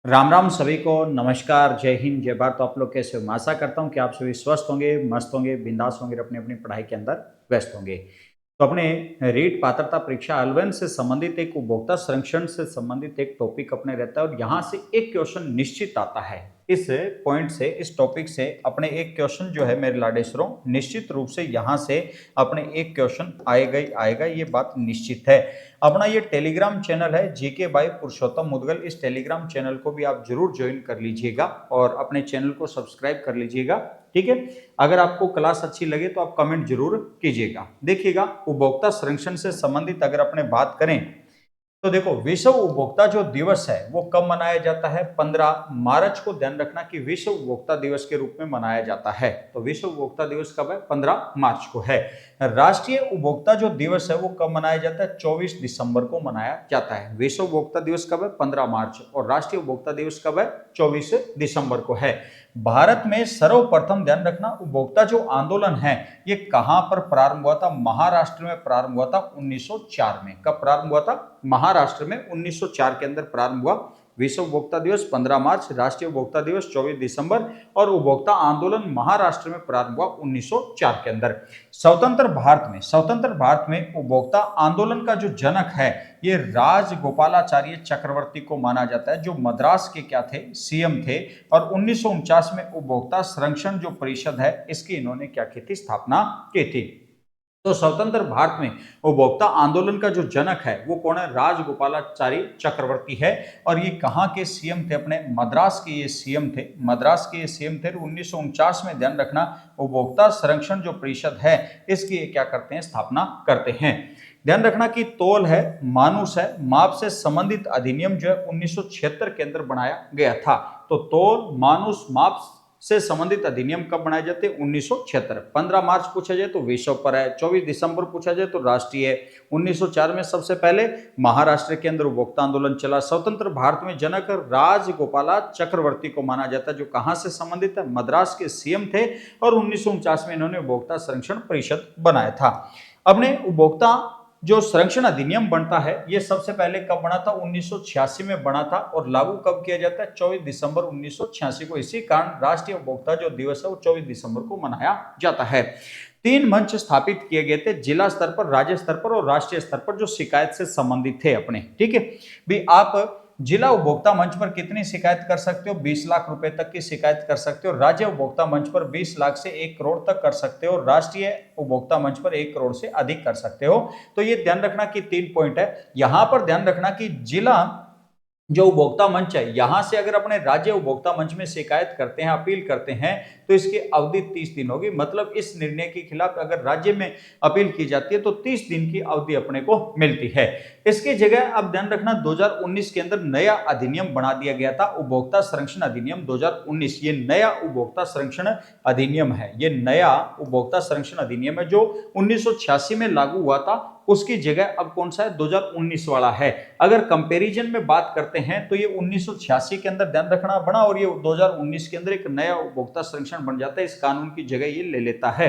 राम राम सभी को नमस्कार, जय हिंद, जय भारत। तो आप लोग कैसे हो? मैं आशा करता हूँ कि आप सभी स्वस्थ होंगे, मस्त होंगे, बिंदास होंगे और अपनी अपनी पढ़ाई के अंदर व्यस्त होंगे। तो अपने रीट पात्रता परीक्षा एल1 से संबंधित एक उपभोक्ता संरक्षण से संबंधित एक टॉपिक अपने रहता है और यहाँ से एक क्वेश्चन निश्चित आता है। इस पॉइंट से, इस टॉपिक से अपने एक क्वेश्चन जो है मेरे लाडेश्वरों, निश्चित रूप से यहाँ से अपने एक क्वेश्चन आएगा ही आएगा, ये बात निश्चित है। अपना ये टेलीग्राम चैनल है जीके बाय पुरुषोत्तम मुदगल। इस टेलीग्राम चैनल को भी आप जरूर ज्वाइन कर लीजिएगा और अपने चैनल को सब्सक्राइब कर लीजिएगा, ठीक है। अगर आपको क्लास अच्छी लगे तो आप कमेंट जरूर कीजिएगा। देखिएगा, उपभोक्ता संरक्षण से संबंधित अगर अपने बात करें तो देखो, विश्व उपभोक्ता जो दिवस है वो कब मनाया जाता है? 15 मार्च को। ध्यान रखना कि विश्व उपभोक्ता दिवस के रूप में मनाया जाता है। तो विश्व उपभोक्ता दिवस कब है? 15 मार्च को है। राष्ट्रीय उपभोक्ता जो दिवस है वो कब मनाया जाता है? 24 दिसंबर को मनाया जाता है। विश्व उपभोक्ता दिवस कब है? 15 मार्च। और राष्ट्रीय उपभोक्ता दिवस कब है? 24 दिसंबर को है। भारत में सर्वप्रथम, ध्यान रखना, उपभोक्ता जो आंदोलन है ये कहां पर प्रारंभ हुआ था? महाराष्ट्र में प्रारंभ हुआ था 1904 में। कब प्रारंभ हुआ था? महाराष्ट्र में 1904 के अंदर प्रारंभ हुआ। विश्व उपभोक्ता दिवस 15 मार्च, राष्ट्रीय उपभोक्ता दिवस 24 दिसंबर और उपभोक्ता आंदोलन महाराष्ट्र में प्रारंभ हुआ 1904 के अंदर। स्वतंत्र भारत में उपभोक्ता आंदोलन का जो जनक है ये राजगोपालाचार्य चक्रवर्ती को माना जाता है, जो मद्रास के क्या थे? सीएम थे। और 1949 में उपभोक्ता संरक्षण जो परिषद है इसकी इन्होंने क्या की थी? स्थापना की थी। तो स्वतंत्र भारत में उपभोक्ता आंदोलन का जो जनक है वो कौन है? राजगोपालाचारी चक्रवर्ती है। और ये कहाँ के सीएम थे? अपने मद्रास के ये सीएम थे। मद्रास के ये सीएम थे। 1949 में, ध्यान रखना, उपभोक्ता संरक्षण जो परिषद है इसकी क्या करते हैं? स्थापना करते हैं। ध्यान रखना कि तोल है, मानुष है, माप से संबंधित अधिनियम जो है 1976 के अंदर बनाया गया था। तो तोल, मानुष, माप से संबंधित अधिनियम कब बनाए जाते हैं? 1976। 15 मार्च पूछा जाए तो विश्व पर है। 24 दिसंबर पूछा जाए तो राष्ट्रीय है। 1904 में सबसे पहले महाराष्ट्र के अंदर उपभोक्ता आंदोलन चला। स्वतंत्र भारत में जनक राजगोपाला चक्रवर्ती को माना जाता है, जो कहां से संबंधित है? मद्रास के सीएम थे। और 1949 में इन्होंने उपभोक्ता संरक्षण परिषद बनाया था। अपने उपभोक्ता जो संरक्षण अधिनियम बनता है ये सबसे पहले कब बना था? 1986 में बना था। और लागू कब किया जाता है? 24 दिसंबर 1986 को। इसी कारण राष्ट्रीय उपभोक्ता जो दिवस है वो 24 दिसंबर को मनाया जाता है। 3 मंच स्थापित किए गए थे, जिला स्तर पर, राज्य स्तर पर और राष्ट्रीय स्तर पर, जो शिकायत से संबंधित थे अपने, ठीक है भी। आप जिला उपभोक्ता मंच पर कितनी शिकायत कर सकते हो? 20 लाख रुपए तक की शिकायत कर सकते हो। राज्य उपभोक्ता मंच पर 20 लाख से 1 करोड़ तक कर सकते हो। राष्ट्रीय उपभोक्ता मंच पर 1 करोड़ से अधिक कर सकते हो। तो ये ध्यान रखना कि 3 पॉइंट है। यहां पर ध्यान रखना कि जिला जो उपभोक्ता मंच है, यहां से अगर अपने राज्य उपभोक्ता मंच में शिकायत करते हैं, अपील करते हैं, तो इसकी अवधि 30 दिन होगी। मतलब इस निर्णय के खिलाफ अगर राज्य में अपील की जाती है तो 30 दिन की अवधि अपने को मिलती है। इसकी जगह अब ध्यान रखना 2019 के अंदर नया अधिनियम बना दिया गया था, उपभोक्ता संरक्षण अधिनियम 2019। ये नया उपभोक्ता संरक्षण अधिनियम है। ये नया उपभोक्ता संरक्षण अधिनियम है जो 1986 में लागू हुआ था। उसकी जगह अब कौन सा है? 2019 वाला है। अगर कंपैरिजन में बात करते हैं तो ये 1986 के अंदर, ध्यान रखना, बना और ये 2019 के अंदर एक नया उपभोक्ता संरक्षण बन जाता है। इस कानून की जगह ये ले लेता है।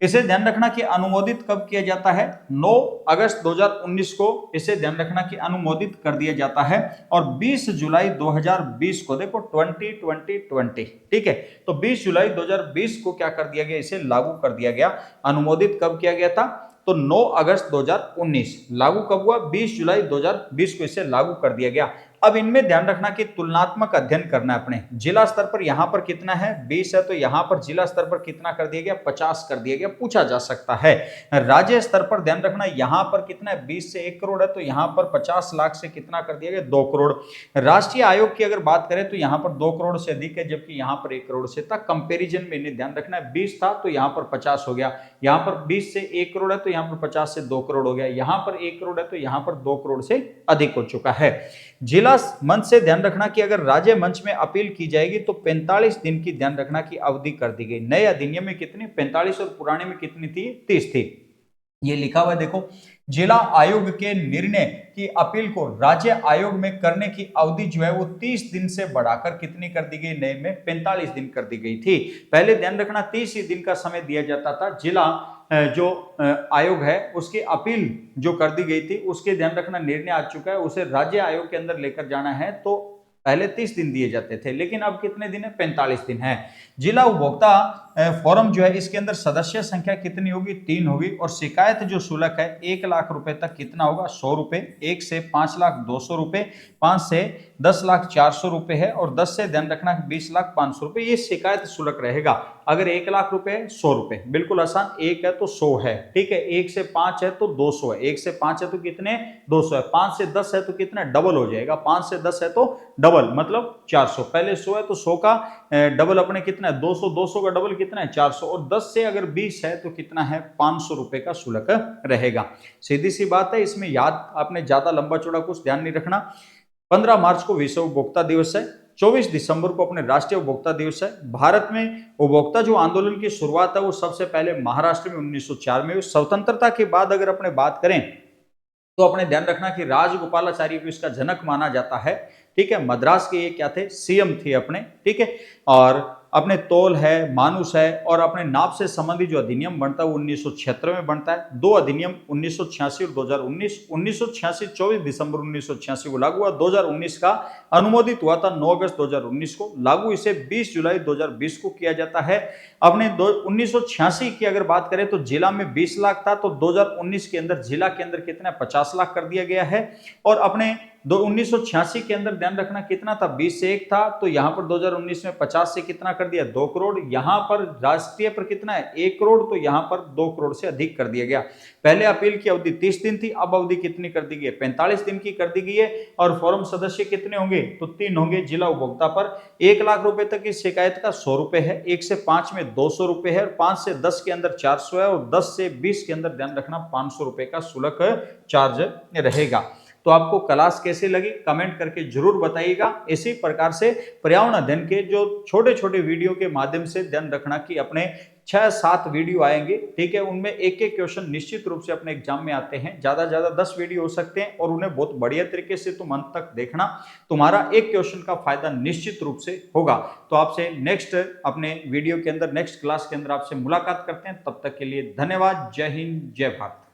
इसे ध्यान रखना कि अनुमोदित कब किया जाता है? 9 अगस्त 2019 को इसे ध्यान रखना कि अनुमोदित कर दिया जाता है। और 20 जुलाई 2020 को, देखो 2020, ठीक है, तो 20 जुलाई 2020 को क्या कर दिया गया? इसे लागू कर दिया गया। अनुमोदित कब किया गया था? तो 9 अगस्त 2019। लागू कब हुआ? 20 जुलाई 2020 को इसे लागू कर दिया गया। अब इनमें ध्यान रखना कि तुलनात्मक अध्ययन करना है अपने। जिला स्तर पर यहां पर कितना है? 20 है, तो यहां पर जिला स्तर पर कितना कर दिया गया? 50 कर दिया गया, पूछा जा सकता है। राज्य स्तर पर ध्यान रखना, यहां पर कितना है? 20 से 1 करोड़ है, तो यहां पर 50 लाख से कितना कर दिया गया? 2 करोड़। राष्ट्रीय आयोग की अगर बात करें तो यहां पर 2 करोड़ से अधिक है, जबकि यहां पर 1 करोड़ से था। कंपेरिजन में इन्हें ध्यान रखना है, 20 था तो यहां पर 50 हो गया। यहां पर 20 से 1 करोड़ है तो यहां पर 50 से 2 करोड़ हो गया। यहां पर 1 करोड़ है तो यहां पर 2 करोड़ से अधिक हो चुका है। जिला मंच से ध्यान रखना कि अगर राज्य मंच में अपील की जाएगी तो 45 दिन की, ध्यान रखना, की अवधि कर दी गई। नए अधिनियम में कितनी? 45 और पुराने में कितनी थी? 30 थी। ये लिखा हुआ है, देखो, जिला आयोग के निर्णय की अपील को राज्य आयोग में करने की अवधि जो है वो 30 दिन से बढ़ाकर कितनी कर दी गई? नए में 45 दिन कर दी गई थी। पहले ध्यान रखना 30 ही दिन का समय दिया जाता था। जिला जो आयोग है उसकी अपील जो कर दी गई थी, उसके ध्यान रखना निर्णय आ चुका है, उसे राज्य आयोग के अंदर लेकर जाना है तो पहले 30 दिन दिए जाते थे, लेकिन अब कितने दिन है? 45 दिन है। जिला उपभोक्ता फोरम जो है इसके अंदर सदस्य संख्या कितनी होगी? 3 होगी। और शिकायत जो शुल्क है 1 लाख रुपए तक कितना होगा? 100 रुपए। 1 से 5 लाख 200 रुपए, 5 से 10 लाख 400 रुपए है, और 10 से ध्यान रखना 20 लाख 500 रुपए, ये शिकायत शुल्क रहेगा। अगर 1 लाख रुपए 100 रुपए, बिल्कुल आसान। 1 है तो 100 है, ठीक है। 1 से 5 है तो 200 है, 1 से 5 है तो कितने? 200 है। 5 से 10 है तो कितना? डबल हो जाएगा। 5 से 10 है तो डबल, मतलब 400। पहले 100 है तो 100 का डबल अपने कितना है? 200। 200 का डबल कितना है? 400। और 10 से अगर 20 है तो कितना है? 500 रुपए का शुल्क रहेगा। सीधी सी बात है, इसमें याद आपने ज्यादा लंबा चौड़ा कुछ ध्यान नहीं रखना। 15 मार्च को विश्व उपभोक्ता दिवस है। 24 दिसंबर को अपने राष्ट्रीय उपभोक्ता दिवस है। भारत में उपभोक्ता जो आंदोलन की शुरुआत है वो सबसे पहले महाराष्ट्र में 1904 में हुई। स्वतंत्रता के बाद अगर अपने बात करें तो अपने ध्यान रखना कि राजगोपालाचारी को इसका जनक माना जाता है, ठीक है। मद्रास के ये क्या थे? सीएम थे अपने, ठीक है। और अपने तोल है, मानुस है, और अपने नाप से संबंधित जो अधिनियम बनता है वो 1976 में बनता है। 2 अधिनियम 1986 और 2019। 1986 24 दिसंबर 1986 को लागू हुआ। 2019 का अनुमोदित हुआ था 9 अगस्त 2019 को। लागू इसे 20 जुलाई 2020 को किया जाता है। अपने 1986 की अगर बात करें तो जिला में 20 लाख था, तो 2019 के अंदर जिला के अंदर कितना? 50 लाख कर दिया गया है। और अपने 1986 के अंदर ध्यान रखना कितना था? 20 से 1 था, तो यहां पर 2019 में 50 से कितना कर दिया? 2 करोड़। यहां पर राष्ट्रीय पर कितना है? 1 करोड़, तो यहां पर 2 करोड़ से अधिक कर दिया गया। पहले अपील की अवधि 30 दिन थी, अब अवधि कितनी कर दी गई है? 45 दिन की कर दी गई है। और फोरम सदस्य कितने होंगे? तो 3 होंगे। जिला उपभोक्ता पर 1 लाख रुपए तक की शिकायत का 100 रुपए है, 1 से 5 में 200 रुपए है, और 5 से 10 के अंदर 400 है, और 10 से 20 के अंदर ध्यान रखना 500 रुपए का शुल्क चार्ज रहेगा। तो आपको क्लास कैसे लगी कमेंट करके जरूर बताइएगा। इसी प्रकार से पर्यावरण अध्ययन के जो छोटे छोटे वीडियो के माध्यम से ध्यान रखना कि अपने 6-7 वीडियो आएंगे, ठीक है। उनमें एक एक क्वेश्चन निश्चित रूप से अपने एग्जाम में आते हैं। ज्यादा से ज्यादा 10 वीडियो हो सकते हैं, और उन्हें बहुत बढ़िया तरीके से तुम अंत तक देखना। तुम्हारा एक क्वेश्चन का फायदा निश्चित रूप से होगा। तो आपसे नेक्स्ट अपने वीडियो के अंदर, नेक्स्ट क्लास के अंदर आपसे मुलाकात करते हैं। तब तक के लिए धन्यवाद। जय हिंद, जय भारत।